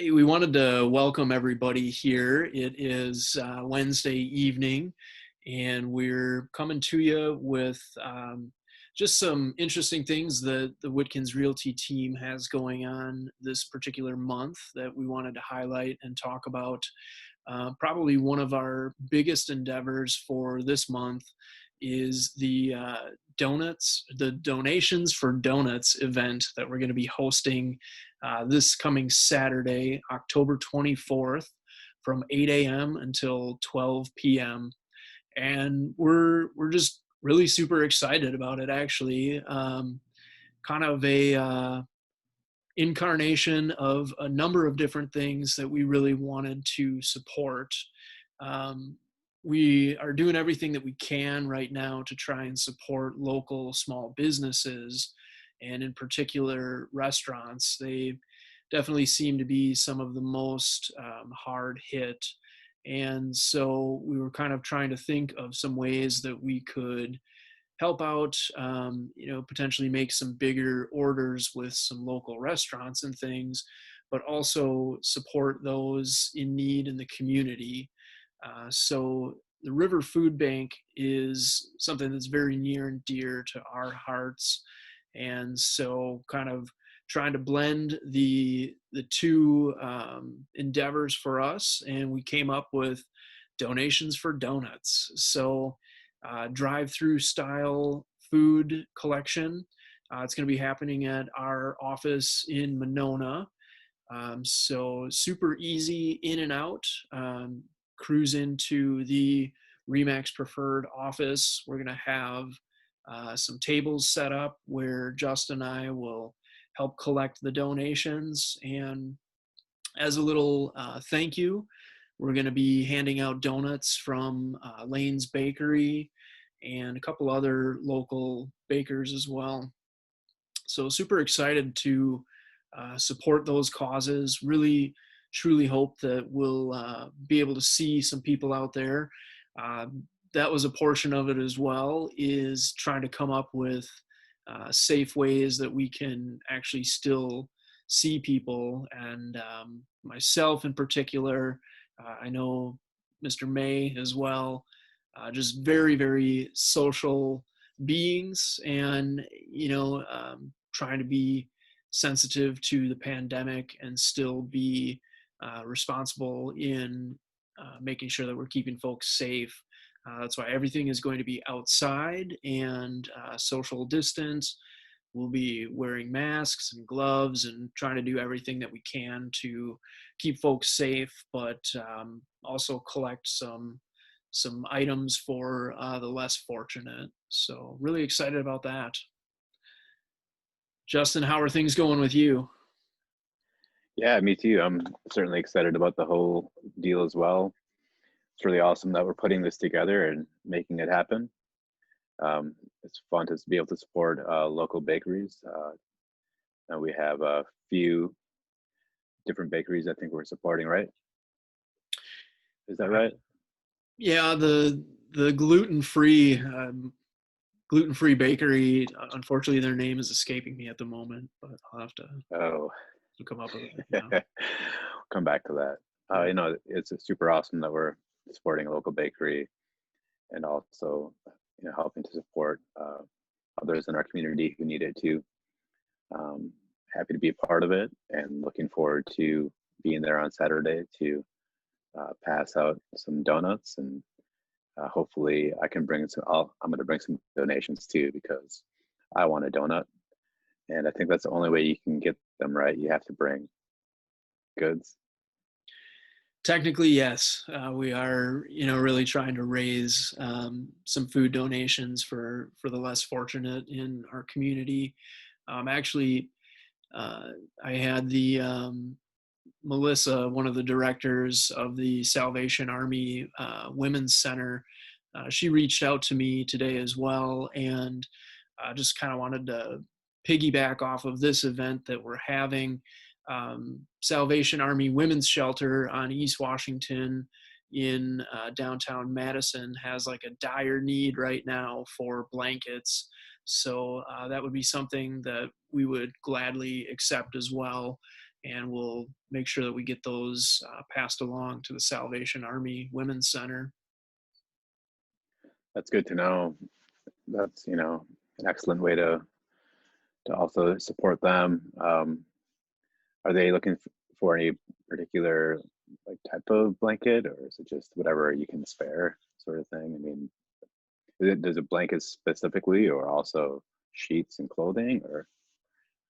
Hey, we wanted to welcome everybody here. It is Wednesday evening, and we're coming to you with just some interesting things that the Whitkins Realty team has going on this particular month that we wanted to highlight and talk about. Probably one of our biggest endeavors for this month is the Donations for Donuts event that we're going to be hosting this coming Saturday, October 24th, from 8 a.m. until 12 p.m. And we're just really super excited about it. Actually, kind of a incarnation of a number of different things that we really wanted to support. Um, we are doing everything that we can right now to try and support local small businesses, and in particular restaurants. They definitely seem to be some of the most hard hit. And so we were kind of trying to think of some ways that we could help out, potentially make some bigger orders with some local restaurants and things, but also support those in need in the community. So the River Food Bank is something that's very near and dear to our hearts. And so kind of trying to blend the two endeavors for us, and we came up with Donations for Donuts. So drive-through style food collection. It's going to be happening at our office in Monona. So super easy in and out. Cruise into the Remax Preferred office. We're going to have some tables set up where Justin and I will help collect the donations. And as a little thank you, we're going to be handing out donuts from Lane's Bakery and a couple other local bakers as well. So super excited to support those causes. Really, truly hope that we'll be able to see some people out there. That was a portion of it as well, is trying to come up with safe ways that we can actually still see people. And myself in particular, I know Mr. May as well, just very, very social beings, and trying to be sensitive to the pandemic and still be responsible in making sure that we're keeping folks safe. That's why everything is going to be outside and social distance. We'll be wearing masks and gloves and trying to do everything that we can to keep folks safe, but also collect some items for the less fortunate. So really excited about that. Justin, how are things going with you? Yeah, me too. I'm certainly excited about the whole deal as well. It's really awesome that we're putting this together and making it happen. It's fun to be able to support local bakeries. And we have a few different bakeries I think we're supporting, right? Is that right? Yeah, the gluten-free bakery. Unfortunately, their name is escaping me at the moment, but I'll have to Oh, come up with it. Yeah. come back to that. Yeah. It's super awesome that we're supporting a local bakery and also, helping to support others in our community who need it too. Um, Happy to be a part of it and looking forward to being there on Saturday to pass out some donuts, and hopefully I can bring some. I'm going to bring some donations too because I want a donut, and I think that's the only way you can get them, right. You have to bring goods. Technically, yes. We are, really trying to raise some food donations for the less fortunate in our community. Actually, uh, I had the Melissa, one of the directors of the Salvation Army Women's Center. She reached out to me today as well, and just kind of wanted to piggyback off of this event that we're having. Salvation Army Women's Shelter on East Washington in downtown Madison has like a dire need right now for blankets. So that would be something that we would gladly accept as well. and we'll make sure that we get those passed along to the Salvation Army Women's Center. That's good to know. That's, an excellent way to also support them. Are they looking for any particular like type of blanket, or is it just whatever you can spare sort of thing? I mean, does it blanket specifically, or also sheets and clothing, or?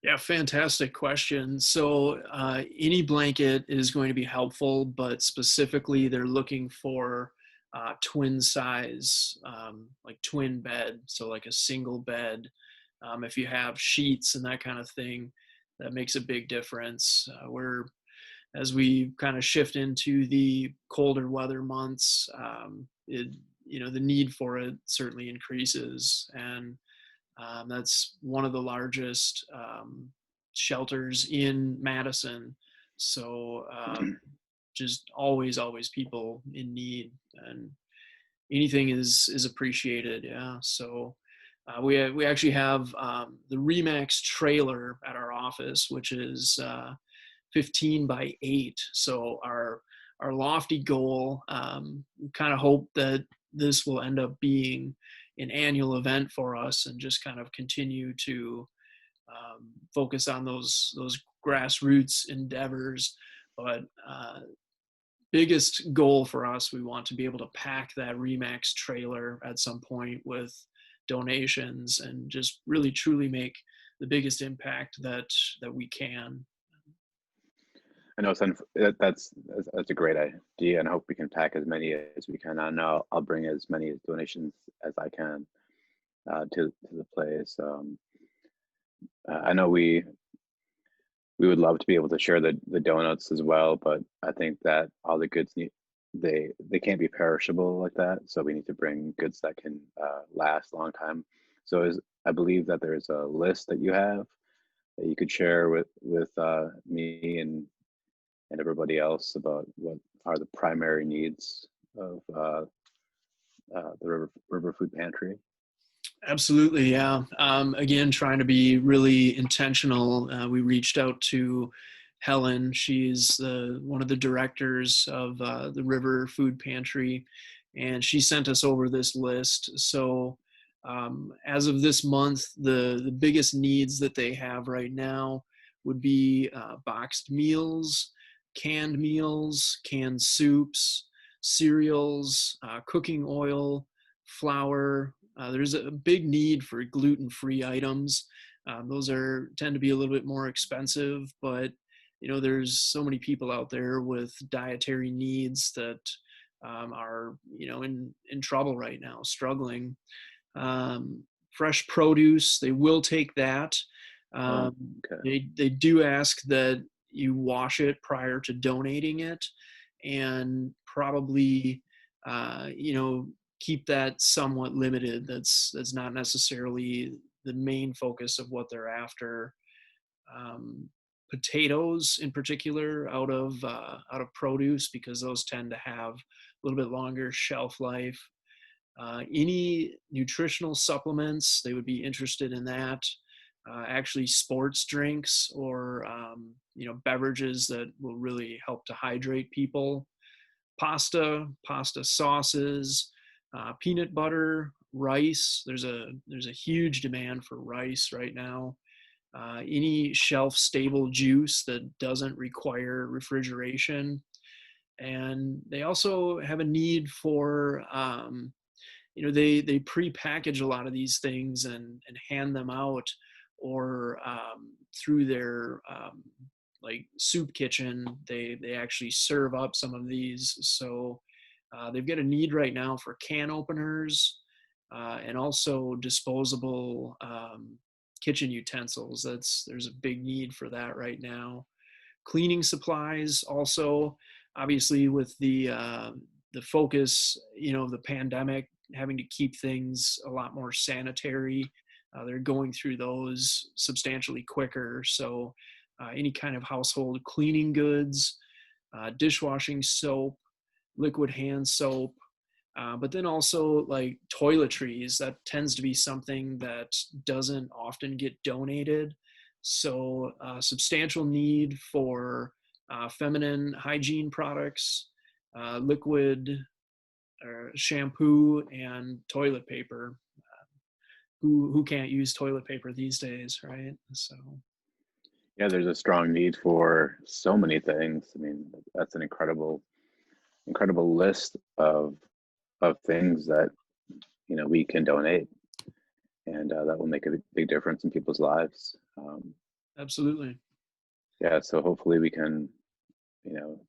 Yeah, fantastic question. So, any blanket is going to be helpful, but specifically, they're looking for twin size, like twin bed. So, like a single bed. If you have sheets and that kind of thing, that makes a big difference. As we kind of shift into the colder weather months, the need for it certainly increases, and that's one of the largest shelters in Madison. So just always people in need, and anything is appreciated. Yeah. So we actually have the Remax trailer at our office, which is 15 by 8. So our lofty goal, kind of hope that this will end up being an annual event for us and just kind of continue to focus on those grassroots endeavors. But biggest goal for us, we want to be able to pack that Remax trailer at some point with donations and just really truly make the biggest impact that we can. I know that's a great idea, and I hope we can pack as many as we can. I know I'll bring as many donations as I can to the place. I know we would love to be able to share the donuts as well, but I think that all the goods they can't be perishable like that. So we need to bring goods that can last a long time. So I believe that there's a list that you have that you could share with me and everybody else about what are the primary needs of the River Food Pantry. Absolutely, yeah. Again, trying to be really intentional. We reached out to Helen. She's one of the directors of the River Food Pantry, and she sent us over this list. So, as of this month, the biggest needs that they have right now would be boxed meals, canned soups, cereals, cooking oil, flour. There's a big need for gluten-free items. Those tend to be a little bit more expensive, but there's so many people out there with dietary needs that are in trouble right now, struggling. Fresh produce, they will take that. Oh, Um, okay. they do ask that you wash it prior to donating it, and probably keep that somewhat limited. That's not necessarily the main focus of what they're after. Um, Potatoes in particular out of produce, because those tend to have a little bit longer shelf life. Any nutritional supplements, they would be interested in that. Actually, sports drinks or beverages that will really help to hydrate people. Pasta sauces, peanut butter, rice. There's a huge demand for rice right now. Any shelf stable juice that doesn't require refrigeration, and they also have a need for they pre-package a lot of these things and hand them out, or through their like soup kitchen, they actually serve up some of these. So they've got a need right now for can openers, and also disposable kitchen utensils. There's a big need for that right now. Cleaning supplies also, obviously, with the focus of the pandemic, having to keep things a lot more sanitary. They're going through those substantially quicker. So any kind of household cleaning goods, dishwashing soap, liquid hand soap, but then also like toiletries. That tends to be something that doesn't often get donated. So, substantial need for feminine hygiene products, liquid shampoo, and toilet paper. Who can't use toilet paper these days, right? So Yeah, there's a strong need for so many things. I mean, that's an incredible list of things that we can donate, and that will make a big difference in people's lives. absolutely. Yeah, so hopefully we can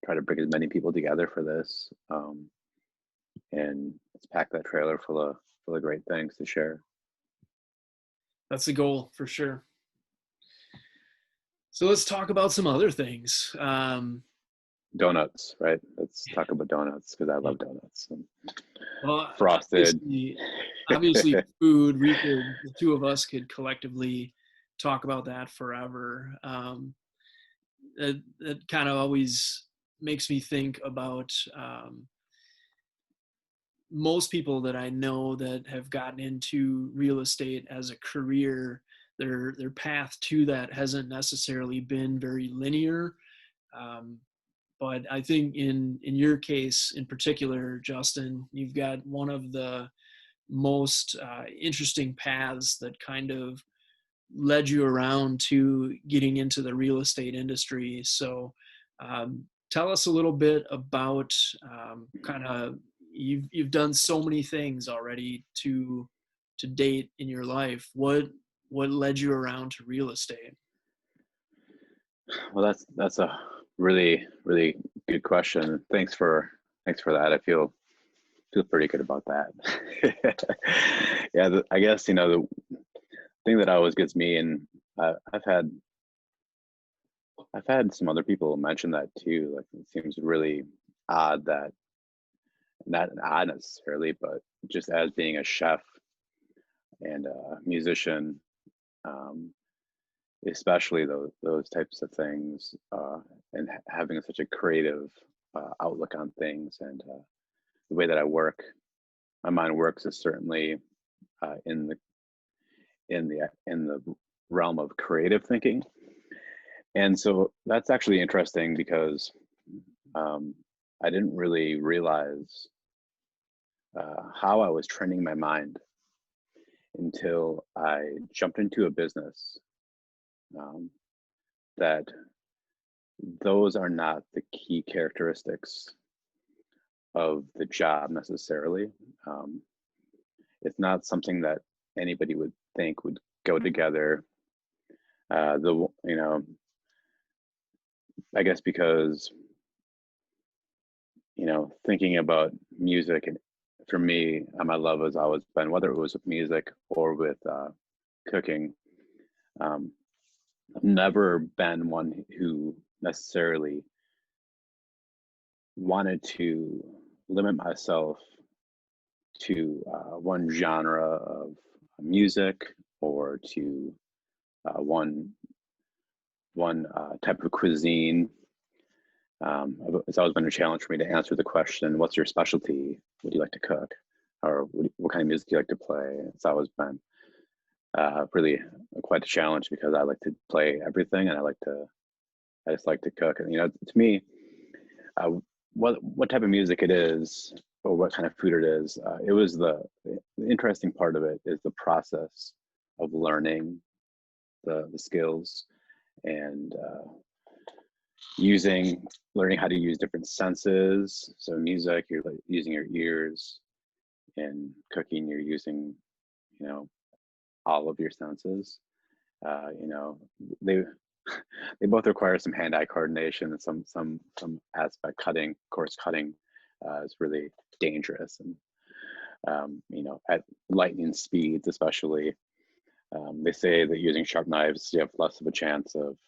try to bring as many people together for this, and let's pack that trailer full of great things to share. That's the goal for sure. So let's talk about some other things. Donuts, right? Let's talk about donuts because I love donuts and Well, frosted. obviously, food. The two of us could collectively talk about that forever. It kind of always makes me think about most people that I know that have gotten into real estate as a career. Their path to that hasn't necessarily been very linear. Um, but I think in your case in particular, Justin, you've got one of the most interesting paths that kind of led you around to getting into the real estate industry. So tell us a little bit about kind of you've done so many things already to date in your life. What led you around to real estate? Well, that's a really good question. Thanks for that. I feel pretty good about that. Yeah, I guess the thing that always gets me, and I've had some other people mention that too. Like it seems really odd that not odd necessarily, but just as being a chef and a musician, um, especially those types of things, and having such a creative outlook on things, and the way that my mind works is certainly in the realm of creative thinking. And so that's actually interesting because um, I didn't really realize how I was training my mind until I jumped into a business um, that those are not the key characteristics of the job necessarily. Um, it's not something that anybody would think would go together. The I guess because thinking about music, and for me, my love has always been, whether it was with music or with cooking. Um, I've never been one who necessarily wanted to limit myself to one genre of music, or to one type of cuisine. It's always been a challenge for me to answer the question, "What's your specialty? What do you like to cook?" Or what kind of music do you like to play? It's always been really quite a challenge because I like to play everything, and I just like to cook. And to me, uh, what type of music it is, or what kind of food it is, it was the interesting part of it is the process of learning the skills, and learning how to use different senses. So music, you're like using your ears; in cooking, you're using you know all of your senses. You know, they they both require some hand-eye coordination, and some aspect. Cutting is really dangerous, and at lightning speeds, especially. They say that using sharp knives, you have less of a chance of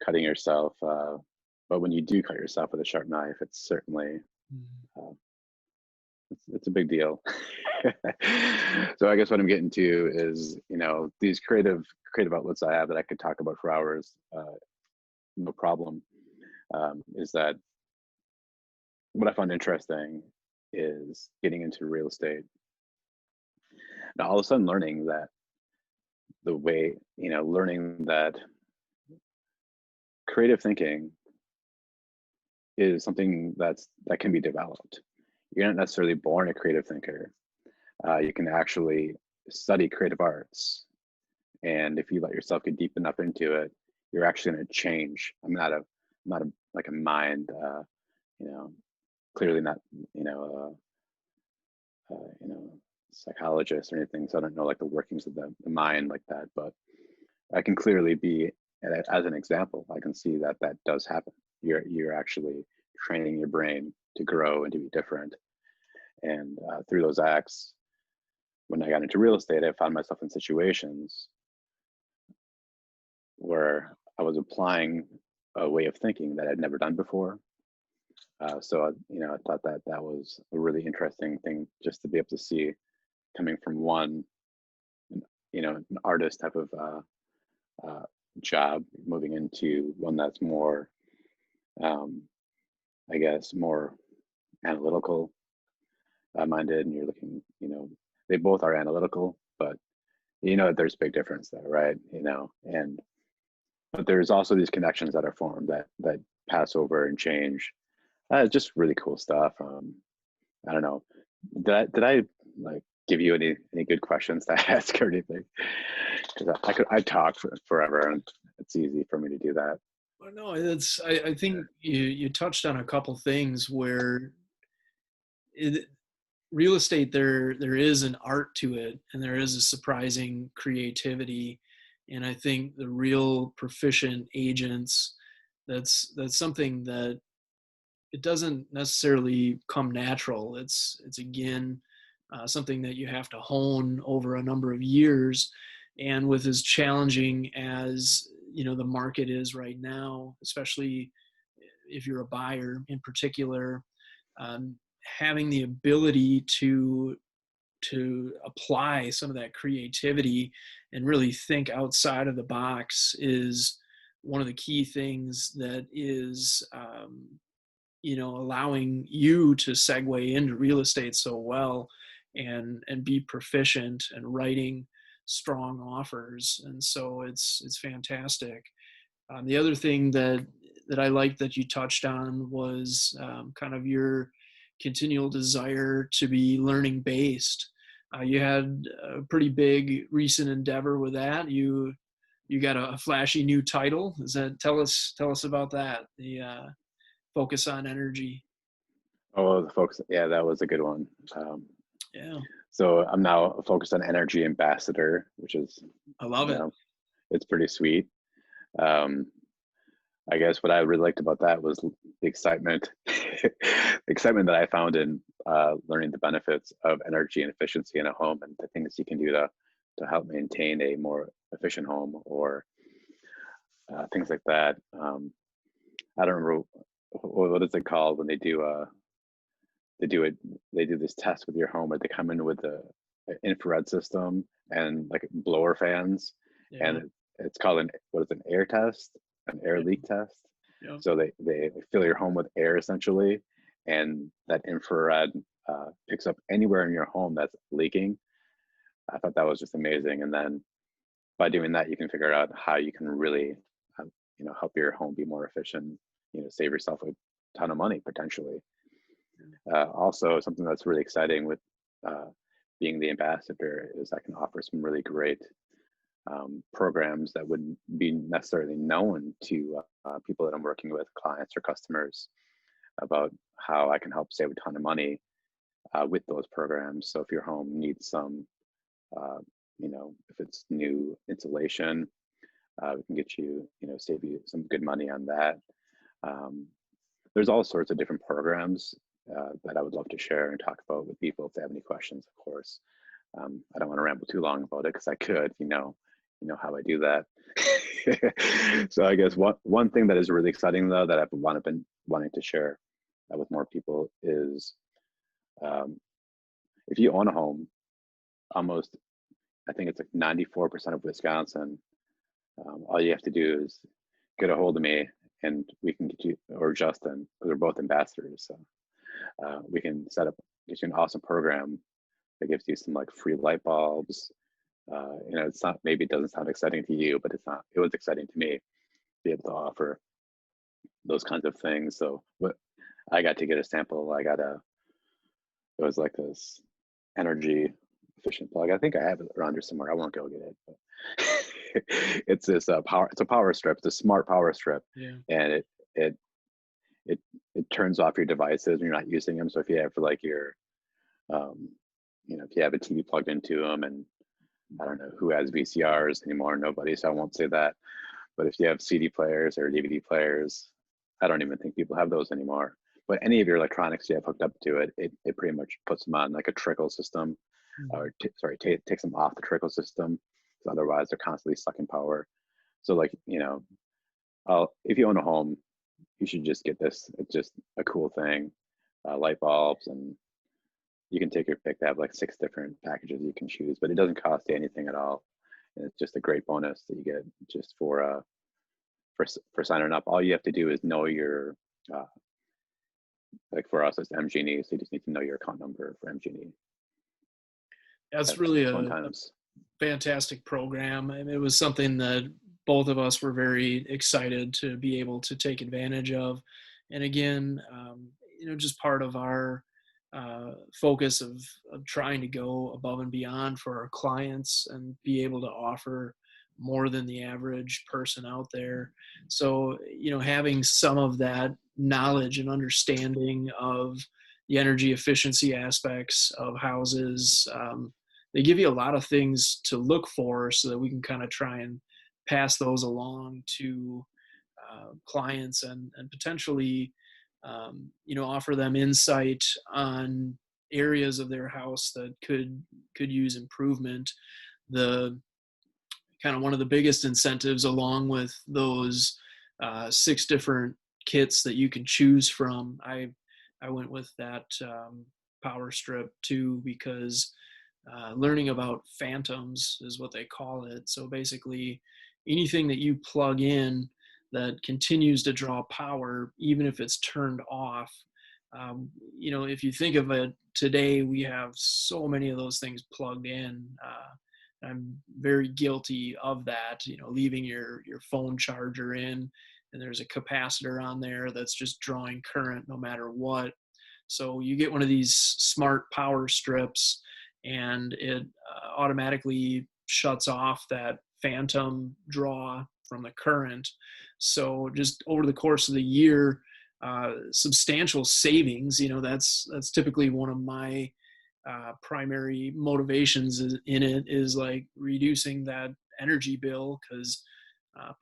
cutting yourself. But when you do cut yourself with a sharp knife, it's certainly Mhm. uh, it's a big deal. So I guess what I'm getting to is, these creative outlets I have that I could talk about for hours, no problem. Is that what I found interesting is getting into real estate. Now all of a sudden learning that learning that creative thinking is something that can be developed. You're not necessarily born a creative thinker. You can actually study creative arts, and if you let yourself get deep enough into it, you're actually going to change. I'm not a like a mind, you know, clearly not, you know, you know, psychologist or anything. So I don't know like the workings of the mind like that, but I can clearly be, as an example, I can see that that does happen. You're actually training your brain to grow and to be different. And through those acts, when I got into real estate, I found myself in situations where I was applying a way of thinking that I'd never done before. You know, I thought that that was a really interesting thing just to be able to see coming from one, you know, an artist type of uh, job, moving into one that's more, um, I guess, more analytical minded. And you're looking, you know, they both are analytical, but you know, there's a big difference there, right? You know, and but there's also these connections that are formed that pass over and change. Just really cool stuff. I don't know. Did I like give you any good questions to ask or anything? Because I talk forever, and it's easy for me to do that. Well, no, I think you touched on a couple things where it, real estate, there is an art to it, and there is a surprising creativity. And I think the real proficient agents, that's something that it doesn't necessarily come natural. It's again something that you have to hone over a number of years. And with as challenging as the market is right now, especially if you're a buyer in particular, having the ability to apply some of that creativity and really think outside of the box is one of the key things that is allowing you to segue into real estate so well and be proficient and writing strong offers. And so it's fantastic. The other thing that I liked that you touched on was kind of your continual desire to be learning based. You had a pretty big recent endeavor with that. You got a flashy new title. Is that tell us about that? The focus on energy. Oh, the folks, yeah, that was a good one. Um, Yeah, so I'm now focused on energy ambassador, which is, I love you it. know, it's pretty sweet. Um, I guess what I really liked about that was the excitement, the excitement that I found in learning the benefits of energy and efficiency in a home and the things you can do to help maintain a more efficient home or things like that. I don't remember what is it called when they do it they do this test with your home where they come in with the infrared system and like blower fans, and Yeah, it's called an what is it, an air test, an air yeah, leak test. yeah. So they fill your home with air essentially, and that infrared picks up anywhere in your home that's leaking. I thought that was just amazing. And then by doing that, you can figure out how you can really, uh, help your home be more efficient. Save yourself a ton of money potentially. Also, something that's really exciting with uh, being the ambassador is I can offer some really great programs that wouldn't be necessarily known to people that I'm working with, clients or customers, about how I can help save a ton of money with those programs. So if your home needs some, uh, if it's new insulation, we can get you, save you some good money on that. Um, there's all sorts of different programs that I would love to share and talk about with people if they have any questions, of course. I don't want to ramble too long about it because I could, how I do that. So I guess one thing that is really exciting though that been wanting to share with more people is um, if you own a home, almost I think it's like 94% of Wisconsin, all you have to do is get a hold of me and we can get you, or Justin, because we're both ambassadors. So we can get you an awesome program that gives you some like free light bulbs. It's not, maybe it doesn't sound exciting to you, but it was exciting to me to be able to offer. those kinds of things. So what I got to get a sample. It was like this energy efficient plug. I think I have it around here somewhere. I won't go get it, but it's this power. It's a power strip. It's a smart power strip, Yeah. and it it it turns off your devices when you're not using them. So if you have like your um, if you have a TV plugged into them, and I don't know who has VCRs anymore. Nobody. So I won't say that. But if you have CD players or DVD players, I don't even think people have those anymore. But any of your electronics you have hooked up to it, it pretty much puts them on like a trickle system, Mhm. or takes them off the trickle system. So otherwise, they're constantly sucking power. So like if you own a home, you should just get this. It's just a cool thing. Light bulbs, and you can take your pick. They have like 6 different packages you can choose, but it doesn't cost you anything at all. And it's just a great bonus that you get just for signing up. All you have to do is know your uh, like for us it's MGE, so you just need to know your account number for MGE. That's That's really fun a times. fantastic program. And it was something that both of us were very excited to be able to take advantage of. And again, just part of our focus of trying to go above and beyond for our clients and be able to offer more than the average person out there. So, having some of that knowledge and understanding of the energy efficiency aspects of houses, they give you a lot of things to look for so that we can kind of try and pass those along to clients and potentially offer them insight on areas of their house that could use improvement. The kind of one of the biggest incentives, along with those 6 different kits that you can choose from, I went with that power strip too, because learning about phantoms is what they call it. So basically, anything that you plug in that continues to draw power, even if it's turned off. If you think of it today, we have so many of those things plugged in. I'm very guilty of that. Leaving your phone charger in, and there's a capacitor on there that's just drawing current no matter what. So you get one of these smart power strips, and it automatically shuts off that phantom draw from the current. So just over the course of the year, substantial savings. That's typically one of my primary motivations in it, is like reducing that energy bill, because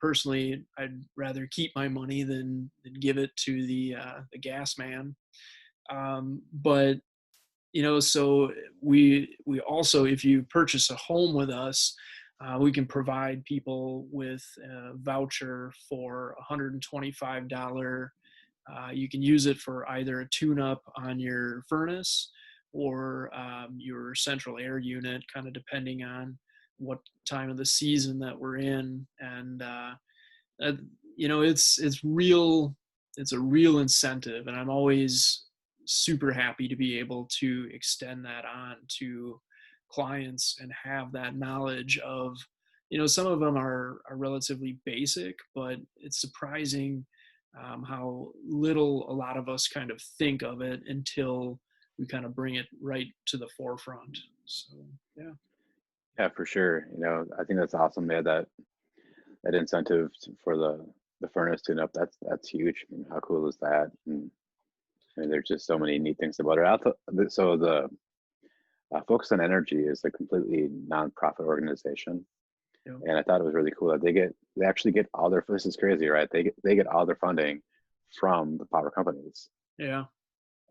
personally I'd rather keep my money than give it to the gas man. But so we also, if you purchase a home with us, we can provide people with a voucher for $125. You can use it for either a tune-up on your furnace or your central air unit, kind of depending on what time of the season that we're in. And uh, it's a real incentive, and I'm always super happy to be able to extend that on to clients and have that knowledge of, some of them are relatively basic, but it's surprising how little a lot of us kind of think of it until we kind of bring it right to the forefront. So yeah. Yeah, for sure. I think that's awesome. They had that incentive for the furnace tune up. That's huge. I mean, how cool is that? And I mean, there's just so many neat things about it. So the Focus on Energy is a completely nonprofit organization, Yeah. and I thought it was really cool that they actually get all their. This is crazy, right? They get all their funding from the power companies, Yeah.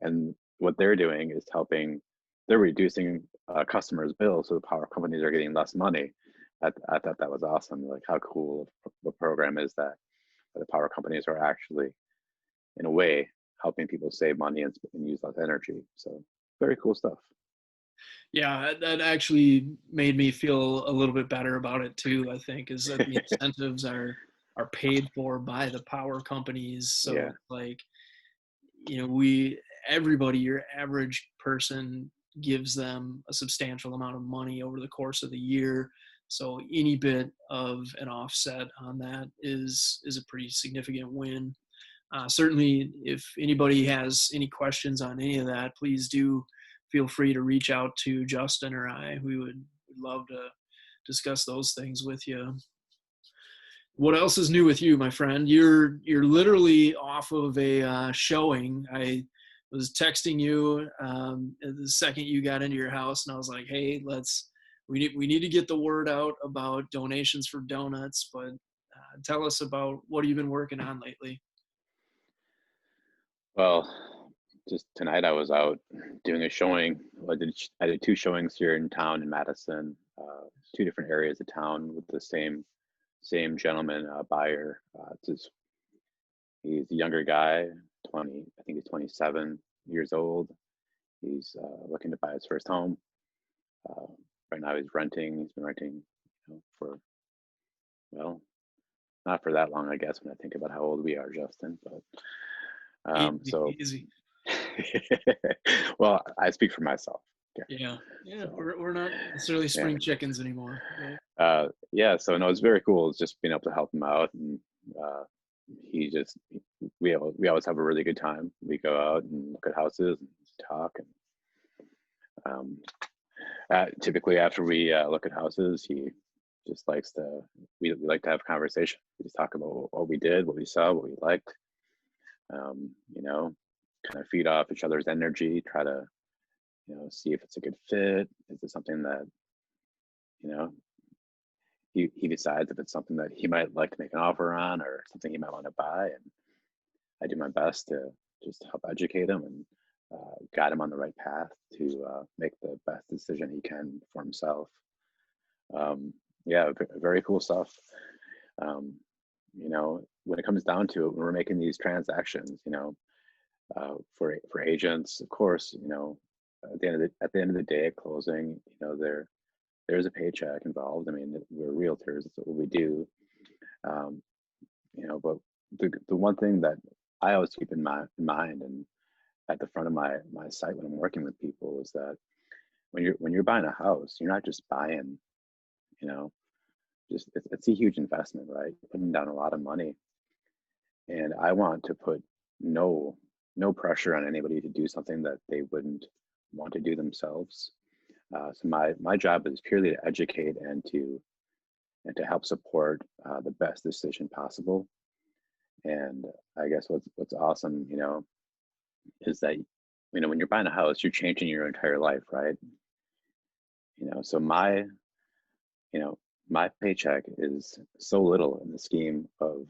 and what they're doing is helping. They're reducing customers' bills, so the power companies are getting less money. I thought that was awesome. Like how cool of a program is that? The power companies are actually, in a way, helping people save money and use less energy. So very cool stuff. Yeah, that actually made me feel a little bit better about it too, I think, is that the incentives are paid for by the power companies. So Yeah, it's like, we everybody, your average person, gives them a substantial amount of money over the course of the year. So any bit of an offset on that is a pretty significant win. Certainly, if anybody has any questions on any of that, please do feel free to reach out to Justin or I. We would love to discuss those things with you. What else is new with you, my friend? You're literally off of a showing. I was texting you the second you got into your house, and I was like, "Hey, we need to get the word out about donations for donuts." But tell us about what have you been working on lately? Well, just tonight I was out doing a showing. Well, I did two showings here in town in Madison, two different areas of town with the same gentleman buyer. He's a younger guy, 20. I think he's 27 years old. He's looking to buy his first home. Uh, right now he's renting. He's been renting, for, well, not for that long, I guess, when I think about how old we are, Justin. But Easy, so, easy. well, I speak for myself. Yeah. Yeah, yeah. So, We're not necessarily yeah. spring chickens anymore. But Yeah. So no, it's very cool. It's just being able to help him out, and uh, he just we always have a really good time. We go out and look at houses and talk, and um, typically after we look at houses, he just likes to we like to have conversation. We just talk about what we did, what we saw, what we liked. Um, you know, kind of feed off each other's energy. Try to see if it's a good fit. Is it something that you know he decides if it's something that he might like to make an offer on or something he might want to buy, and I do my best to just help educate him and guide him on the right path to make the best decision he can for himself. Yeah, very cool stuff. um, when it comes down to it, when we're making these transactions, for agents, of course, at the end of the day at closing, there's a paycheck involved. I mean, we're realtors, that's what we do. um, but the one thing that I always keep in mind and at the front of my site when I'm working with people is that when you're buying a house, you're not just buying, you know, just it's a huge investment, right? You're putting down a lot of money, and I want to put no no pressure on anybody to do something that they wouldn't want to do themselves. So my job is purely to educate and to help support the best decision possible. And I guess what's awesome, is that when you're buying a house, you're changing your entire life, right? So you know my paycheck is so little in the scheme of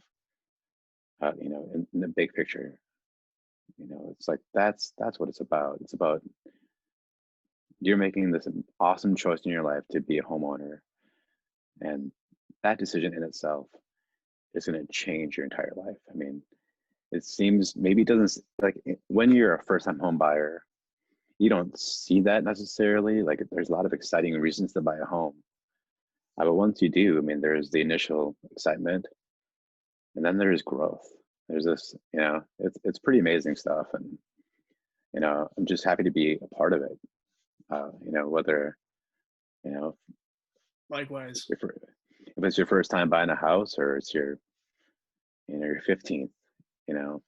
in the big picture. It's like that's what it's about. It's about you're making this awesome choice in your life to be a homeowner, and that decision in itself is going to change your entire life. I mean, it seems maybe it doesn't when you're a first time home buyer, you don't see that necessarily. Like there's a lot of exciting reasons to buy a home. But once you do, I mean, there's the initial excitement, and then there's growth. There's this, it's pretty amazing stuff, and I'm just happy to be a part of it. Whether you know likewise. if it's your first time buying a house or it's your 15th, you know,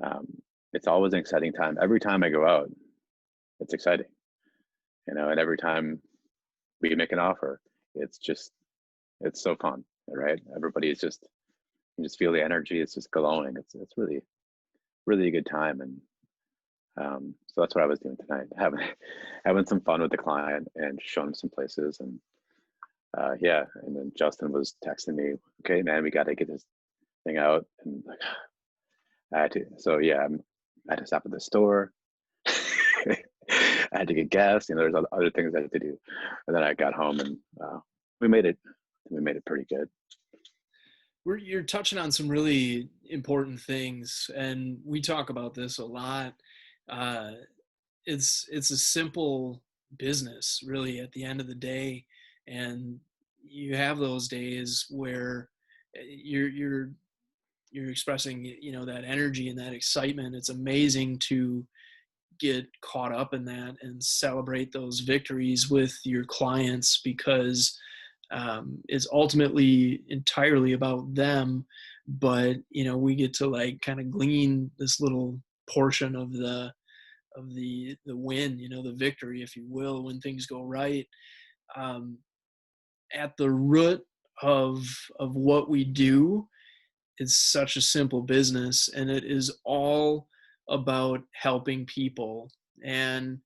um, it's always an exciting time. Every time I go out, it's exciting, and every time we make an offer, it's just it's so fun, right? Everybody is just you just feel the energy. It's just glowing. It's really really a good time, and so that's what I was doing tonight, having some fun with the client and showing him some places, and yeah. And then Justin was texting me, "Okay, man, we got to get this thing out," and like I had to. So yeah, I had to stop at the store. I had to get gas. There's other things I had to do, and then I got home and we made it. We made it pretty good. You're touching on some really important things, and we talk about this a lot. Uh, it's a simple business, really, at the end of the day, and you have those days where you're expressing, that energy and that excitement. It's amazing to get caught up in that and celebrate those victories with your clients because it's ultimately entirely about them. but we get to like kind of glean this little portion of the win, the victory, if you will, when things go right. um, at the root of what we do, it's such a simple business, and it is all about helping people. And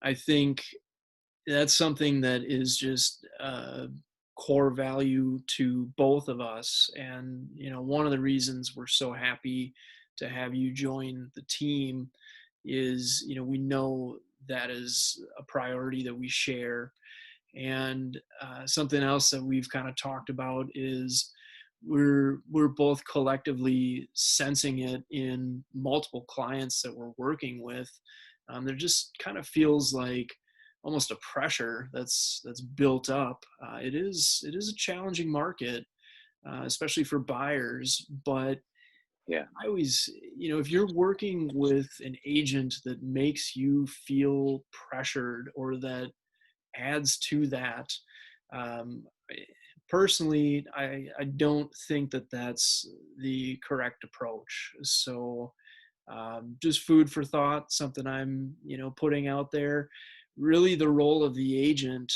I think that's something that is just a core value to both of us. And one of the reasons we're so happy to have you join the team is we know that is a priority that we share. And something else that we've kind of talked about is we're both collectively sensing it in multiple clients that we're working with. There just kind of feels like almost a pressure that's built up. It is a challenging market, especially for buyers. But Yeah. I always, if you're working with an agent that makes you feel pressured or that adds to that. Um, Personally, I don't think that that's the correct approach. So just food for thought, something I'm putting out there. Really, the role of the agent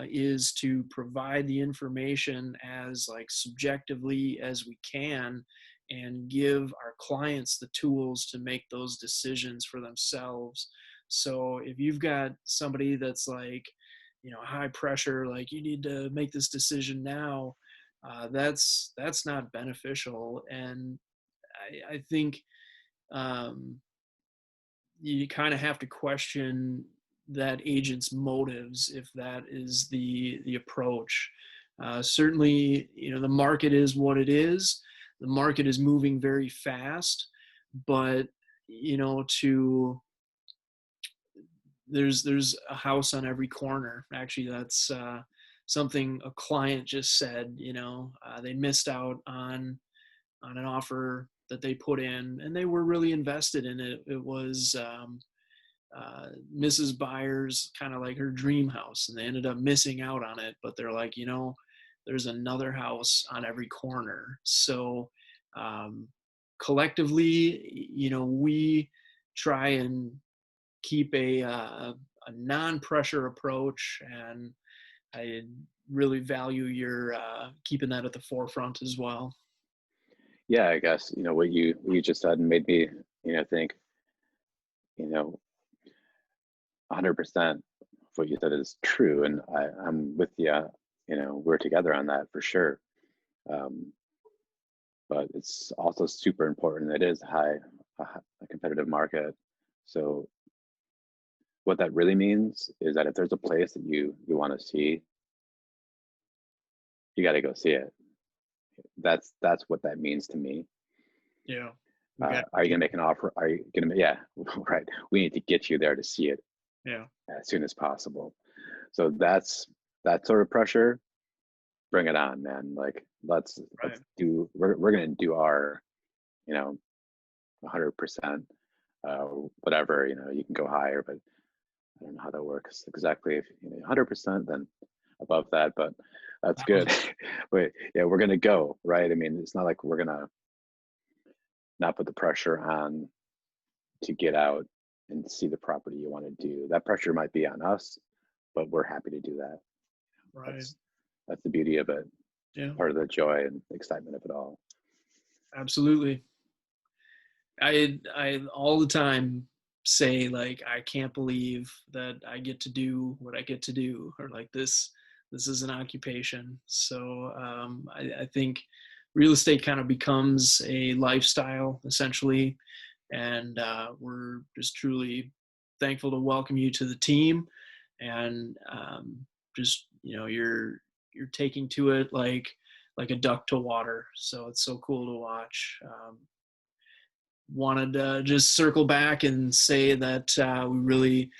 is to provide the information as like subjectively as we can, and give our clients the tools to make those decisions for themselves. So if you've got somebody that's like high pressure, like you need to make this decision now, that's not beneficial. And I think um, you kind of have to question that agent's motives if that is the approach. Certainly, the market is what it is. The market is moving very fast, but to there's a house on every corner. Actually, that's something a client just said. They missed out on an offer that they put in, and they were really invested in it. It was Mrs. Byers, kind of like her dream house, and they ended up missing out on it. But they're like, there's another house on every corner. So um, collectively, we try and keep a non-pressure approach, and I really value your keeping that at the forefront as well. Yeah, I guess, what you just said made me, think, you know, 100% what you said is true. And I'm with you, we're together on that for sure. Um, but it's also super important. It is a competitive market. So what that really means is that if there's a place that you want to see, you got to go see it. That's what that means to me. Yeah, we got Are you you. gonna make an offer? Are you gonna? Yeah, right. We need to get you there to see it Yeah, as soon as possible. So that's that sort of pressure. Bring it on, man. Like let's right. do. We're gonna do our, you know, 100%. Whatever, you can go higher, but I don't know how that works exactly. If 100%, then above that, but that's good. But yeah, we're gonna go, right? I mean, it's not like we're gonna not put the pressure on to get out and see the property you want to do. That pressure might be on us, but we're happy to do that. Right. That's that's the beauty of it. Yeah, Part of the joy and excitement of it all. absolutely. I all the time say like I can't believe that I get to do what I get to do, or like this is an occupation. So I think real estate kind of becomes a lifestyle essentially, and we're just truly thankful to welcome you to the team. And just you're taking to it like a duck to water. So it's so cool to watch. Wanted to just circle back and say that we really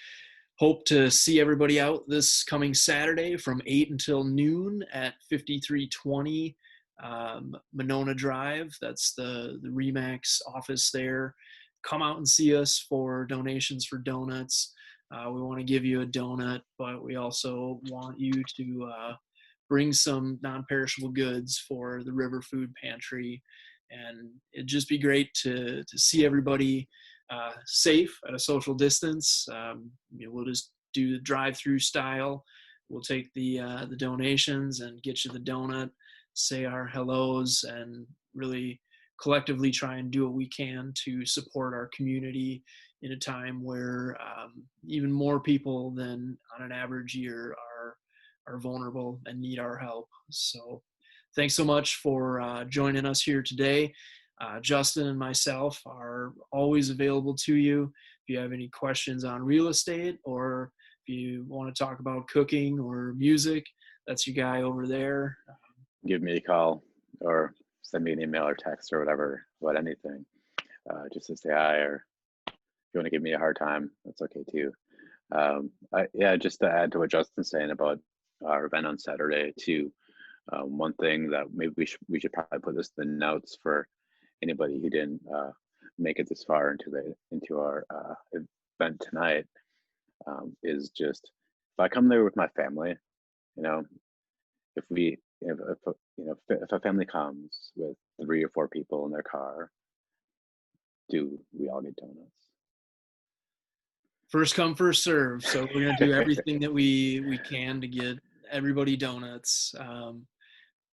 hope to see everybody out this coming Saturday from 8 until noon at 5320 Monona Drive. That's the Remax office there. Come out and see us for donations for donuts. We want to give you a donut, but we also want you to bring some non-perishable goods for the River Food Pantry. and it'd just be great to see everybody safe at a social distance. We'll just do the drive-through style. We'll take the donations and get you the donut, say our hellos, and really collectively try and do what we can to support our community in a time where even more people than on an average year are vulnerable and need our help. So thanks so much for joining us here today. Justin and myself are always available to you. If you have any questions on real estate, or if you want to talk about cooking or music, that's your guy over there. Give me a call or send me an email or text or whatever about anything, just to say hi, or if you want to give me a hard time, that's okay too. Yeah, just to add to what Justin's saying about our event on Saturday too. One thing that maybe we should probably put this in the notes for anybody who didn't make it this far into our event tonight, is just, if I come there with my family, you know, if we if a family comes with 3 or 4 people in their car, do we all get donuts? First come, first serve. So we're gonna do everything that we can to get everybody donuts.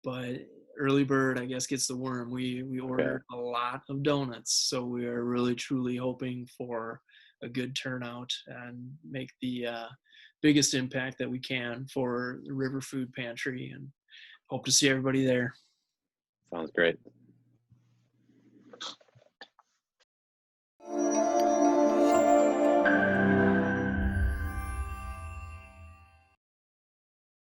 But early bird, I guess, gets the worm. We Okay, ordered a lot of donuts, so we are really truly hoping for a good turnout and make the biggest impact that we can for the River Food Pantry, and hope to see everybody there. sounds great.